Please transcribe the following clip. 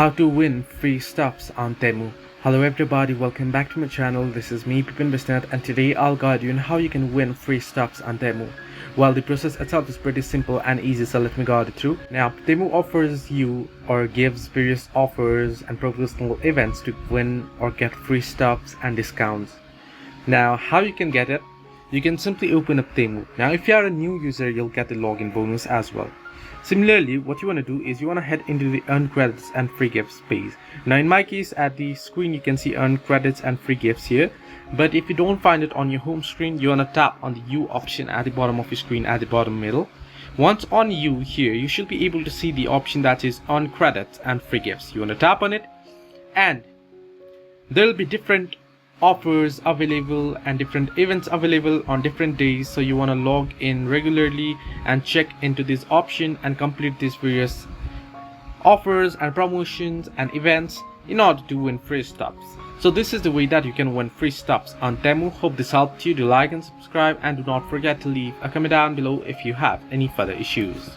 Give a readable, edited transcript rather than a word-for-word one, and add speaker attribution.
Speaker 1: How to win free stuffs on Temu. Hello everybody, welcome back to my channel. This is me Pipin Bisnet, and today I'll guide you on how you can win free stuffs on Temu. Well, the process itself is pretty simple and easy, so let me guide it through. Now, Temu offers you or gives various offers and promotional events to win or get free stuffs and discounts. Now, how you can get it? You can simply open up Temu. Now, if you are a new user, you'll get the login bonus as well. Similarly, what you want to do is you want to head into the earn credits and free gifts page. Now in my case, at the screen you can see earn credits and free gifts here, but if you don't find it on your home screen, you want to tap on the U option at the bottom of your screen, at the bottom middle. Once on U here, you should be able to see the option that is earn credits and free gifts. You want to tap on it, and there will be different offers available and different events available on different days, so you want to log in regularly and check into this option and complete these various offers and promotions and events in order to win free stuffs. So this is the way that you can win free stuffs on Temu. Hope this helped you. Do like and subscribe, and do not forget to leave a comment down below if you have any further issues.